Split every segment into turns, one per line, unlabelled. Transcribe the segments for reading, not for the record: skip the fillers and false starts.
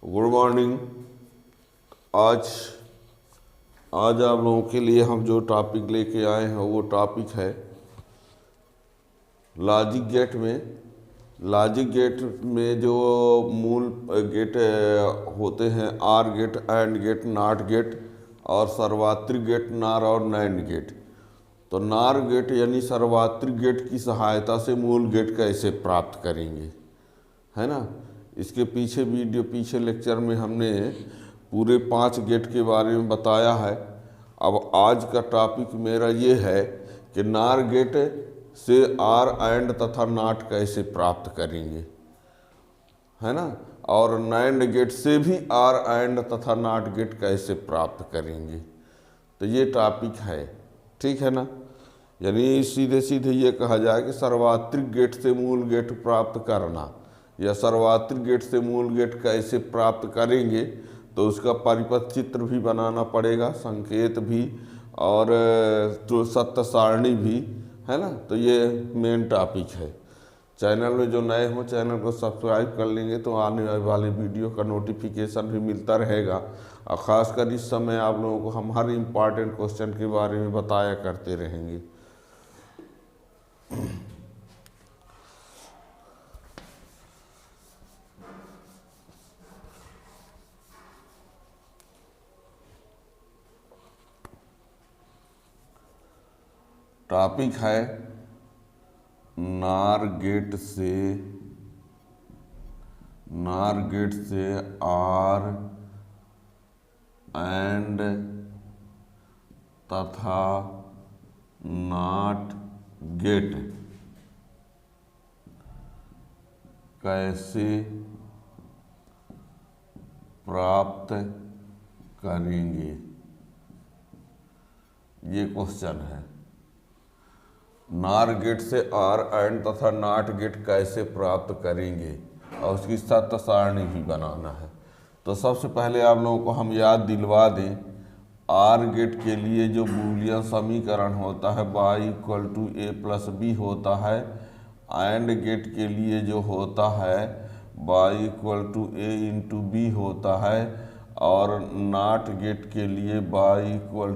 Good morning. आज आज आप लोगों के लिए हम जो टॉपिक लेके आए हैं वो टॉपिक है लॉजिक गेट में जो मूल गेट होते हैं OR gate, AND gate, NOT gate और सर्वात्रिक गेट, नार और नैंड गेट। तो नार गेट यानी सर्वात्रिक गेट की सहायता से मूल गेट कैसे प्राप्त करेंगे, है ना। इसके पीछे लेक्चर में हमने पूरे 5 गेट के बारे में बताया है। अब आज का टॉपिक मेरा ये है कि नार गेट से आर एंड तथा नॉट कैसे प्राप्त करेंगे, है ना, और नैंड गेट से भी आर एंड तथा नॉट गेट कैसे प्राप्त करेंगे। तो ये टॉपिक है, ठीक है ना। यानी सीधे सीधे ये कहा जाए कि सर्वात्रिक गेट से मूल गेट प्राप्त करना या सर्वात्रिक गेट से मूल गेट कैसे प्राप्त करेंगे, तो उसका परिपथ चित्र भी बनाना पड़ेगा, संकेत भी और तो सत्य सारणी भी, है ना। तो ये मेन टॉपिक है। चैनल में जो नए हो चैनल को सब्सक्राइब कर लेंगे तो आने वाले वीडियो का नोटिफिकेशन भी मिलता रहेगा। और ख़ासकर इस समय आप लोगों को हम हर इम्पॉर्टेंट क्वेश्चन के बारे में बताया करते रहेंगे। टॉपिक है नार गेट से आर एंड तथा नॉट गेट कैसे प्राप्त करेंगे, ये क्वेश्चन है। नार गेट से आर एंड तथा नॉट गेट कैसे प्राप्त करेंगे और उसकी सत्य सारणी भी बनाना है। तो सबसे पहले आप लोगों को हम याद दिलवा दें, आर गेट के लिए जो बूलियन समीकरण होता है y = a + b होता है। एंड गेट के लिए जो होता है y = a × b होता है। और नॉट गेट के लिए y =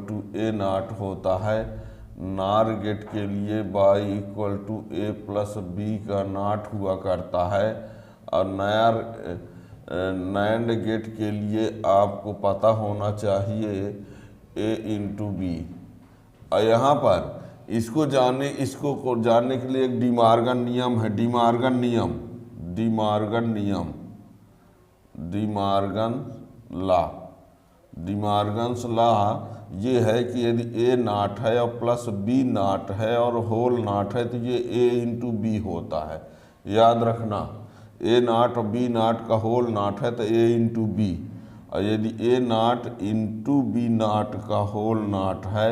a0 होता है। नार गेट के लिए y = a + b का नॉट हुआ करता है। और नैंड गेट के लिए आपको पता होना चाहिए a × b। और यहाँ पर इसको जानने के लिए एक डिमॉर्गन नियम है, डिमॉर्गन्स लॉ ये है कि यदि a0 है और +b0 है और होल नॉट है तो ये a × b होता है। याद रखना, a0 और b0 का होल नॉट है तो a × b, और यदि a0 × b0 का होल नॉट है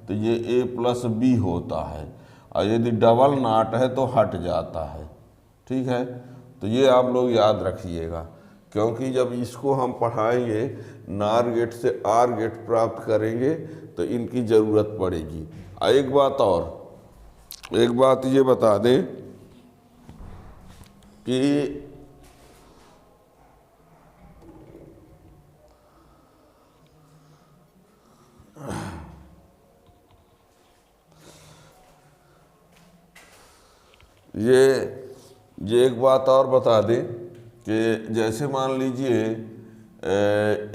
तो ये a + b होता है। और यदि डबल नॉट है तो हट जाता है, ठीक है। तो ये आप लोग याद रखिएगा, क्योंकि जब इसको हम पढ़ाएंगे नार गेट से आर गेट प्राप्त करेंगे तो इनकी ज़रूरत पड़ेगी। एक बात ये बता दें कि ये एक बात और बता दें कि जैसे मान लीजिए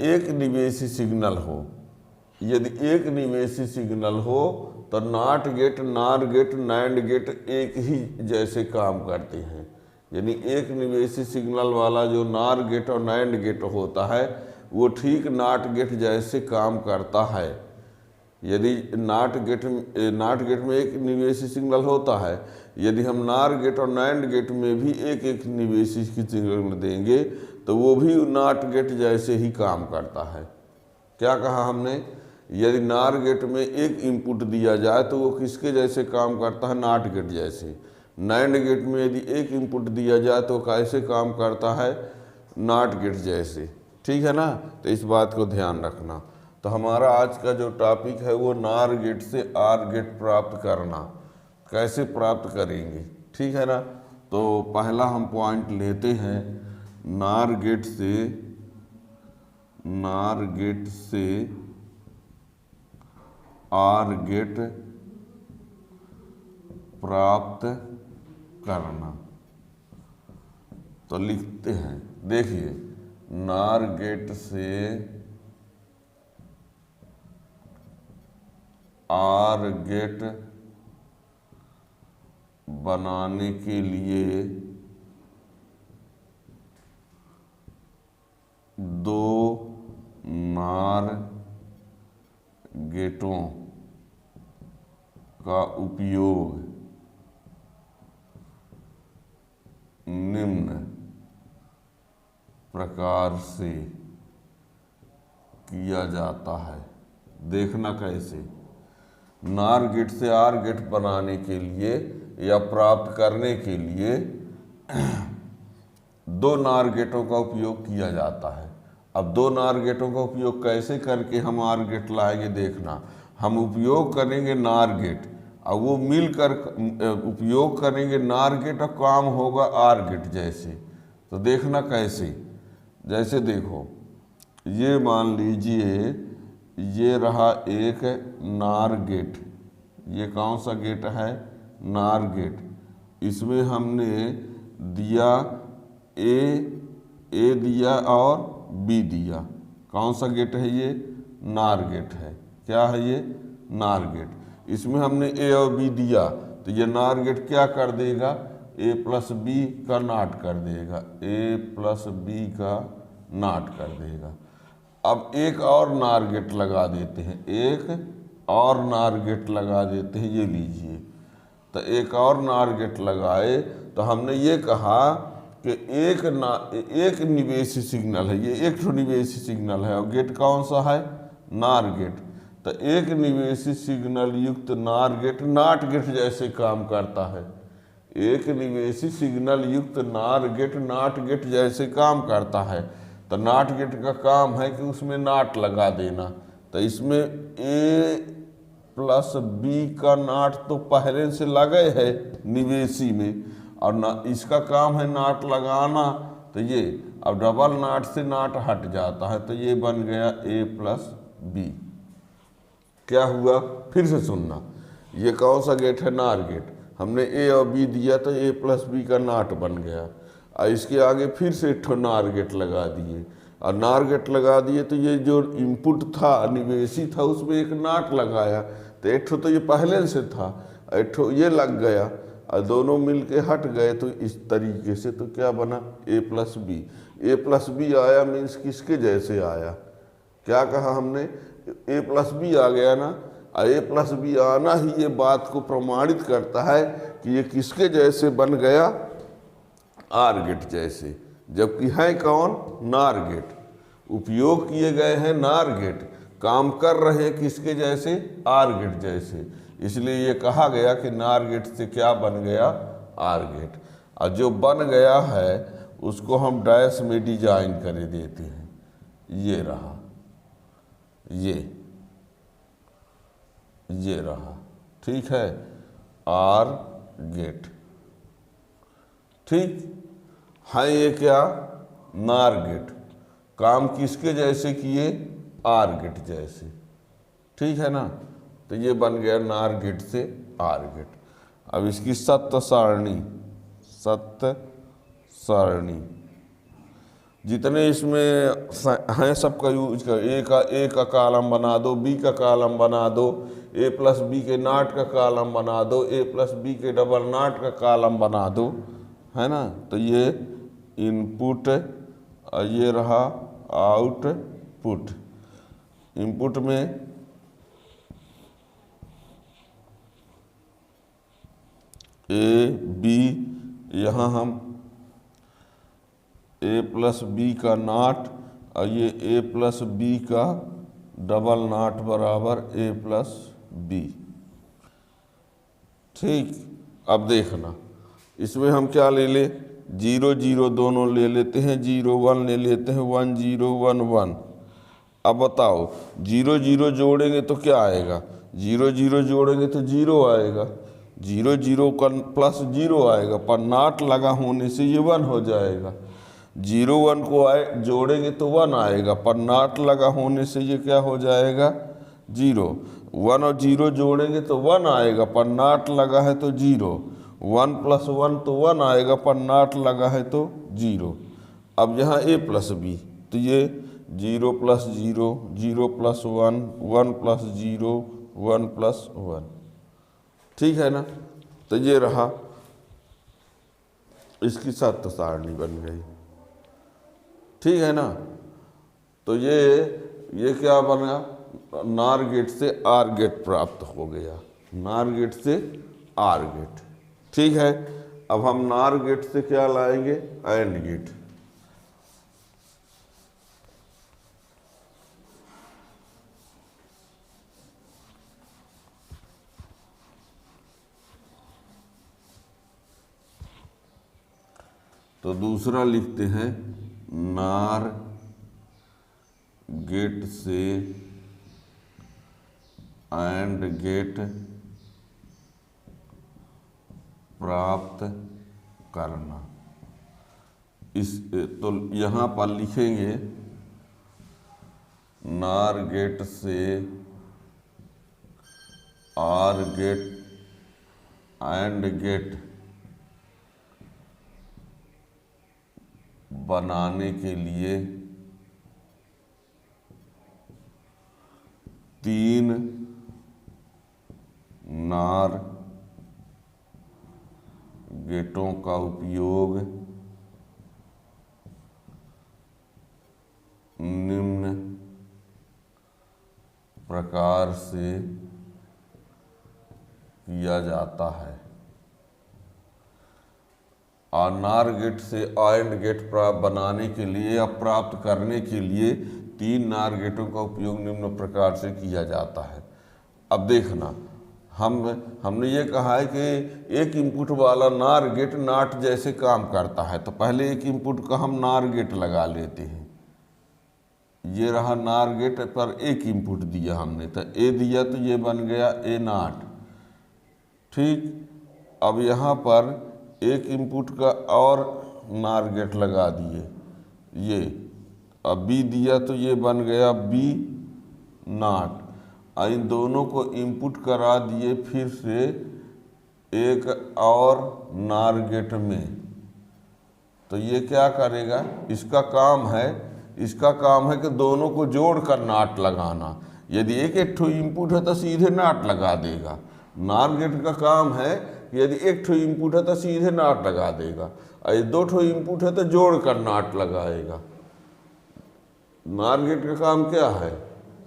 एक निवेशी सिग्नल हो, यदि एक निवेशी सिग्नल हो तो नॉट गेट, नार गेट, नैंड गेट एक ही जैसे काम करते हैं। यानी एक निवेशी सिग्नल वाला जो नार गेट और नैंड गेट होता है वो ठीक नॉट गेट जैसे काम करता है। यदि नॉट गेट में एक निवेशी सिग्नल होता है, यदि हम नार गेट और नैंड गेट में भी एक एक निवेशी की सिग्नल देंगे तो वो भी नॉट गेट जैसे ही काम करता है। क्या कहा हमने, यदि नार गेट में एक इनपुट दिया जाए तो वो किसके जैसे काम करता है, नॉट गेट जैसे। नैंड गेट में यदि एक इनपुट दिया जाए तो कैसे काम करता है, नॉट गेट जैसे, ठीक है ना। तो इस बात को ध्यान रखना। तो हमारा आज का जो टॉपिक है वो नार गेट से आर गेट प्राप्त करना, कैसे प्राप्त करेंगे, ठीक है ना। तो पहला हम पॉइंट लेते हैं, नार गेट से नार गेट से आर गेट प्राप्त करना। तो लिखते हैं, देखिए, नार गेट से आर गेट बनाने के लिए दो नार गेटों का उपयोग निम्न प्रकार से किया जाता है। देखना कैसे, नार गेट से आर गेट बनाने के लिए या प्राप्त करने के लिए दो नार गेटों का उपयोग किया जाता है। अब दो नार गेटों का उपयोग कैसे करके हम आर गेट लाएंगे, देखना। हम उपयोग करेंगे नार गेट और वो मिलकर उपयोग करेंगे नार गेट और काम होगा आर गेट जैसे। तो देखना कैसे, जैसे देखो, ये मान लीजिए ये रहा एक नार गेट, ये कौन सा गेट है, नार गेट। इसमें हमने दिया ए दिया और बी दिया। कौन सा गेट है ये, नार गेट है। क्या है ये, नार गेट। इसमें हमने ए और बी दिया तो ये नार गेट क्या कर देगा, ए प्लस बी का नाट कर देगा, ए प्लस बी का नाट कर देगा। अब एक और नार गेट लगा देते हैं, एक और नार गेट लगा देते हैं, ये लीजिए। तो एक और नार गेट लगाए तो हमने ये कहा कि एक निवेशी सिग्नल है, ये एक ठो निवेशी सिग्नल है और गेट कौन सा है, नार गेट। तो एक निवेशी सिग्नल युक्त नार गेट नाट गेट जैसे काम करता है। एक निवेशी सिग्नल युक्त नार गेट नाट गेट जैसे काम करता है। तो नाट गेट का काम है कि उसमें नाट लगा देना। तो इसमें ए प्लस बी का नाट तो पहले से लगे है निवेशी में, और ना इसका काम है नाट लगाना। तो ये अब डबल नाट से नाट हट जाता है, तो ये बन गया ए प्लस बी। क्या हुआ, फिर से सुनना, ये कौन सा गेट है, नार गेट। हमने ए और बी दिया तो ए प्लस बी का नाट बन गया, और इसके आगे फिर से एक ठो नार गेट लगा दिए, और नार गेट लगा दिए तो ये जो इनपुट था निवेशी था उसमें एक नाट लगाया। तो एक ठो तो ये पहले से था, एक ठो ये लग गया, और दोनों मिलके हट गए। तो इस तरीके से तो क्या बना, ए प्लस बी। ए प्लस बी आया मीन्स किसके जैसे आया, क्या कहा हमने, ए प्लस बी आ गया ना। और ए प्लस बी आना ही ये बात को प्रमाणित करता है कि ये किसके जैसे बन गया, आर गेट जैसे। जबकि है कौन, नार गेट। उपयोग किए गए हैं नार गेट, काम कर रहे हैं किसके जैसे, आर गेट जैसे। इसलिए ये कहा गया कि नार गेट से क्या बन गया, आर गेट। और जो बन गया है उसको हम डैश में डिजाइन कर देते हैं। ये रहा, ये रहा, ठीक है, आर गेट। ठीक है, ये क्या, नार गेट। काम किसके जैसे किए, आर गेट जैसे। ठीक है ना। तो ये बन गया नार गेट से आर गेट। अब इसकी सत्य सारणी जितने इसमें हैं सबका यूज कर। ए का कॉलम बना दो, बी का कॉलम बना दो, ए प्लस बी के नाट का कॉलम बना दो, ए प्लस बी के डबल नाट का कॉलम बना दो, है ना। तो ये इनपुट और ये रहा आउटपुट। इनपुट में ए बी, यहाँ हम ए प्लस बी का नाट और ये ए प्लस बी का डबल नाट बराबर ए प्लस बी। ठीक, अब देखना इसमें हम क्या ले ले, 0 0 दोनों ले लेते हैं, 0 1 ले लेते हैं, 1 0 1 1। अब बताओ 0 0 जोड़ेंगे तो क्या आएगा, 0 0 जोड़ेंगे तो 0 आएगा, 0 0 का प्लस 0 आएगा, पर नाट लगा होने से ये 1 हो जाएगा। जीरो वन को जोड़ेंगे तो वन आएगा, पर नॉट लगा होने से ये क्या हो जाएगा, जीरो। वन और जीरो जोड़ेंगे तो वन आएगा, पर नॉट लगा है तो जीरो। वन प्लस वन तो वन आएगा, पर नॉट लगा है तो जीरो। अब यहाँ ए प्लस बी, तो ये zero plus zero, zero plus one, one plus zero, one plus one. ठीक है ना, तो ये रहा, इसकी सत्य सारणी बन गई। ठीक है ना, तो ये क्या बना, नार गेट से आर गेट प्राप्त हो गया, नार गेट से आर गेट। ठीक है, अब हम नार गेट से क्या लाएंगे, एंड गेट। तो दूसरा लिखते हैं, नार गेट से एंड गेट प्राप्त करना। इस तो यहाँ पर लिखेंगे, नार गेट से आर गेट एंड गेट बनाने के लिए तीन नार गेटों का उपयोग निम्न प्रकार से किया जाता है। और नार गेट से एंड गेट बनाने के लिए या प्राप्त करने के लिए तीन नार गेटों का उपयोग निम्न प्रकार से किया जाता है। अब देखना, हमने ये कहा है कि एक इनपुट वाला नार गेट नाट जैसे काम करता है, तो पहले एक इनपुट का हम नार गेट लगा लेते हैं। ये रहा नार गेट, पर एक इनपुट दिया हमने, तो ए दिया तो ये बन गया ए नाट। ठीक, अब यहाँ पर एक इनपुट का और नार गेट लगा दिए, ये अब बी दिया तो ये बन गया बी नाट। इन दोनों को इनपुट करा दिए फिर से एक और नार गेट में, तो ये क्या करेगा, इसका काम है कि दोनों को जोड़कर नाट लगाना। यदि एक एक ठो इनपुट है तो सीधे नाट लगा देगा। नार गेट का काम है कि यदि एक ठो इनपुट है तो सीधे नाट लगा देगा, और दो ठो इनपुट है तो जोड़कर नाट लगाएगा। नार गेट का काम क्या है,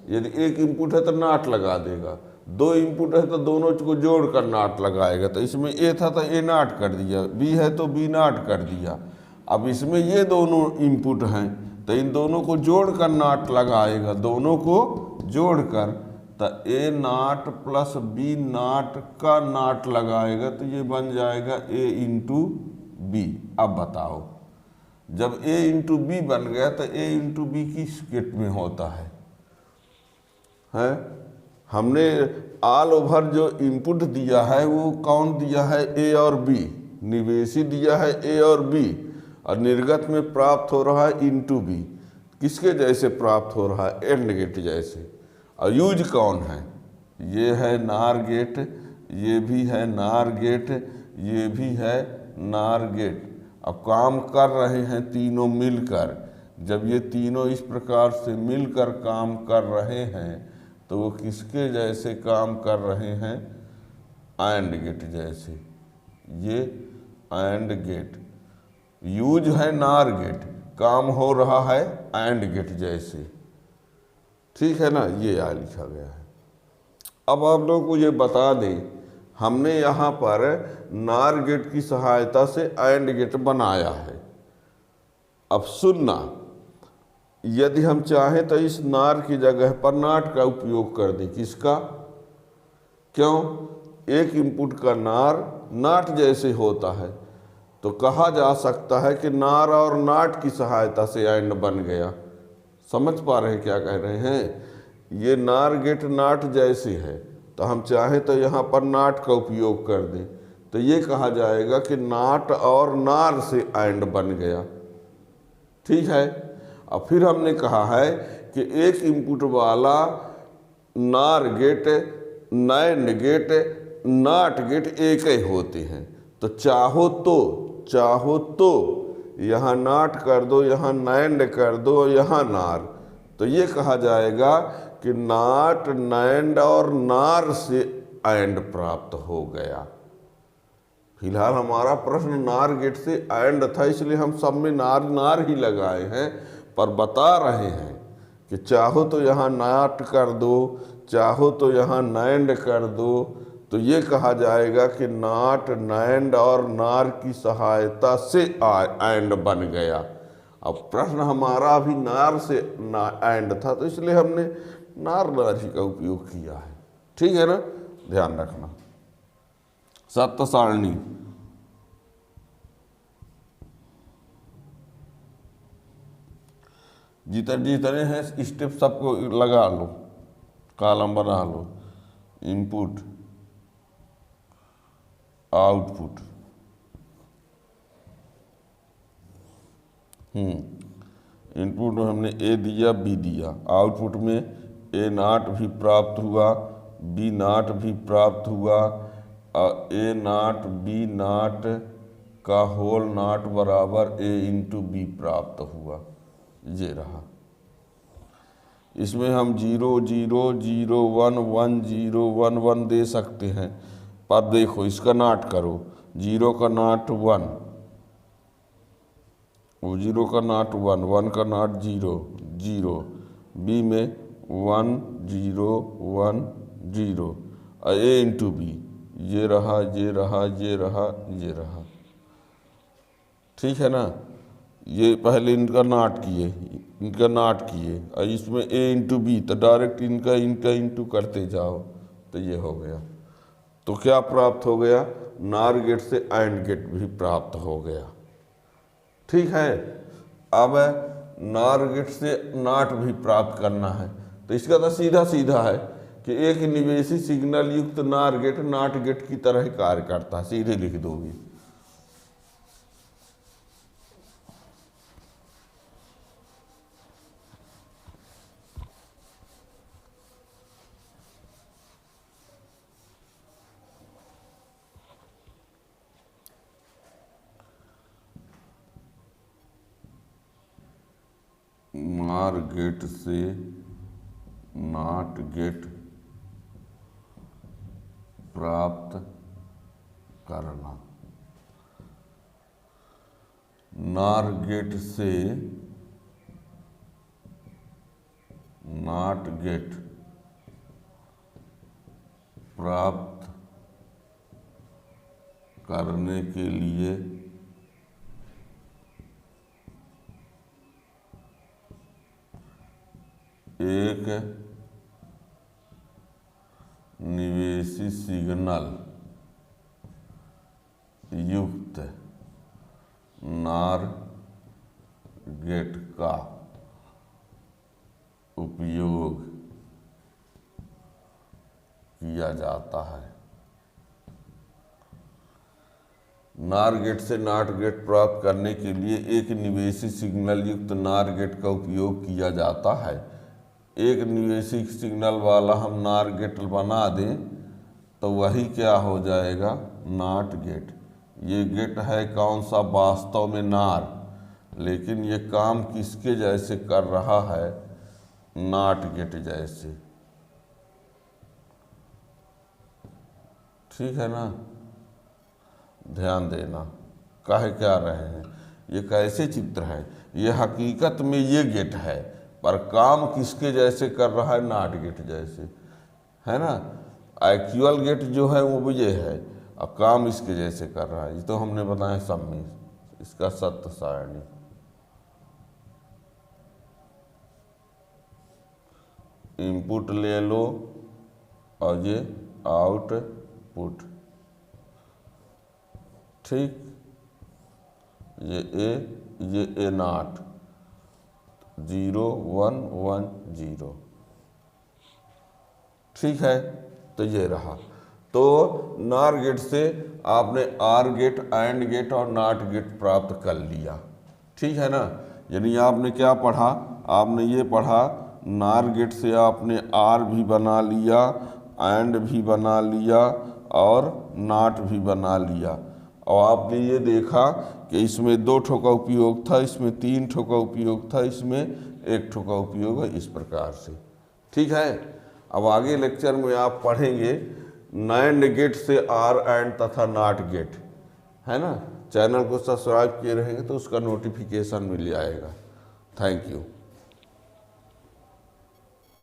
यदि एक इनपुट है तो नाट लगा देगा, दो इनपुट है तो दोनों को जोड़कर नाट लगाएगा। तो इसमें ए था तो ए नाट कर दिया, बी है तो बी नाट कर दिया। अब इसमें ये दोनों इनपुट हैं तो इन दोनों को जोड़कर नाट लगाएगा, दोनों को जोड़कर, तो ए नाट प्लस बी नाट का नाट लगाएगा, तो ये बन जाएगा ए इंटू बी। अब बताओ, जब ए इंटू बी बन गया तो ए इंटू बी किस गेट में होता है? हमने ऑल ओवर जो इनपुट दिया है वो कौन दिया है, ए और बी। निवेशी दिया है ए और बी, और निर्गत में प्राप्त हो रहा है इंटू बी। किसके जैसे प्राप्त हो रहा है, एंड गेट जैसे। और यूज कौन है, ये है नार गेट, ये भी है नार गेट, ये भी है नार गेट। अब काम कर रहे हैं तीनों मिलकर। जब ये तीनों इस प्रकार से मिलकर काम कर रहे हैं तो वो किसके जैसे काम कर रहे हैं, एंड गेट जैसे। ये एंड गेट, यूज है नार गेट, काम हो रहा है एंड गेट जैसे। ठीक है ना, ये यहाँ लिखा गया है। अब आप लोगों को ये बता दें, हमने यहाँ पर नार गेट की सहायता से एंड गेट बनाया है। अब सुनना, यदि हम चाहें तो इस नार की जगह पर नाट का उपयोग कर दें। किसका? क्यों? एक इनपुट का नार नाट जैसे होता है, तो कहा जा सकता है कि नार और नाट की सहायता से एंड बन गया। समझ पा रहे क्या कह रहे हैं? ये नार गेट नाट जैसे है, तो हम चाहें तो यहाँ पर नाट का उपयोग कर दें, तो ये कहा जाएगा कि नाट और नार से एंड बन गया। ठीक है। और फिर हमने कहा है कि एक इनपुट वाला NOR gate, NAND gate, NOT gate एक ही होते हैं। तो चाहो तो यहाँ नॉट कर दो, यहाँ नैंड कर दो, यहाँ नार। तो ये कहा जाएगा कि नॉट, नैंड और नार से एंड प्राप्त हो गया। फिलहाल हमारा प्रश्न नार गेट से एंड था, इसलिए हम सब में नार नार ही लगाए हैं, पर बता रहे हैं कि चाहो तो यहाँ नॉट कर दो, चाहो तो यहाँ नैंड कर दो। तो ये कहा जाएगा कि नॉट, नैंड और नार की सहायता से एंड बन गया। अब प्रश्न हमारा अभी नार से एंड था, तो इसलिए हमने नार नारी का उपयोग किया है। ठीक है ना, ध्यान रखना। सत्य सारणी, जितने हैं स्टेप सबको लगा लो, कॉलम बना लो। इनपुट, आउटपुट, इनपुट में हमने ए दिया, बी दिया। आउटपुट में ए नॉट भी प्राप्त हुआ, बी नॉट भी प्राप्त हुआ, और ए नॉट बी नॉट का होल नॉट बराबर ए इंटू बी प्राप्त हुआ। ये रहा। इसमें हम 0 0 0 1 1 0 1 1 दे सकते हैं, पर देखो इसका नॉट करो। 0 का नॉट 1, वो 0 का नॉट 1, 1 का नॉट 0 0। बी में 1 0 1 0, ए इंटू बी। ये रहा, ये रहा, ये रहा, ये रहा। ठीक है ना। ये पहले इनका नॉट किए, इनका नॉट किए, और इसमें ए इंटू बी, तो डायरेक्ट इनका इंटू करते जाओ, तो ये हो गया। तो क्या प्राप्त हो गया? नार गेट से एंड गेट भी प्राप्त हो गया। ठीक है। अब नार गेट से नॉट भी प्राप्त करना है, तो इसका तो सीधा सीधा है कि एक निवेशी सिग्नल युक्त नार गेट नॉट गेट की तरह कार्य करता है, सीधे लिख दोगे। नार गेट से नॉट गेट प्राप्त करना, नार गेट से नॉट गेट प्राप्त करने के लिए एक निवेशी सिग्नल युक्त नार गेट का उपयोग किया जाता है। नार गेट से नॉट गेट प्राप्त करने के लिए एक निवेशी सिग्नल युक्त नार गेट का उपयोग किया जाता है। एक निवेशी सिग्नल वाला हम नार गेट बना दें तो वही क्या हो जाएगा? Not gate. ये गेट है कौन सा? वास्तव में नार, लेकिन ये काम किसके जैसे कर रहा है? नॉट गेट जैसे। ठीक है ना, ध्यान देना। कह क्या रहे हैं? ये कैसे चित्र है? ये हकीकत में ये गेट है, पर काम किसके जैसे कर रहा है? नॉट गेट जैसे, है ना। एक्चुअल गेट जो है वो भी ये है, और काम इसके जैसे कर रहा है। ये तो हमने बताया सब में, इसका सत्य सारणी। इनपुट ले लो और ये आउटपुट। ठीक, ये ए नॉट 0 1 1 0। ठीक है, तो ये रहा। तो नार गेट से आपने आर गेट, एंड गेट और नॉट गेट प्राप्त कर लिया। ठीक है ना। यानी आपने क्या पढ़ा, आपने ये पढ़ा नार गेट से आपने आर भी बना लिया, एंड भी बना लिया और नॉट भी बना लिया। और आपने ये देखा कि इसमें 2 ठो का उपयोग था, इसमें 3 ठो का उपयोग था, इसमें 1 ठो का उपयोग है, इस प्रकार से। ठीक है। अब आगे लेक्चर में आप पढ़ेंगे नैंड गेट से आर एंड तथा नॉट गेट, है ना। चैनल को सब्सक्राइब किए रहेंगे तो उसका नोटिफिकेशन मिल जाएगा। Thank you.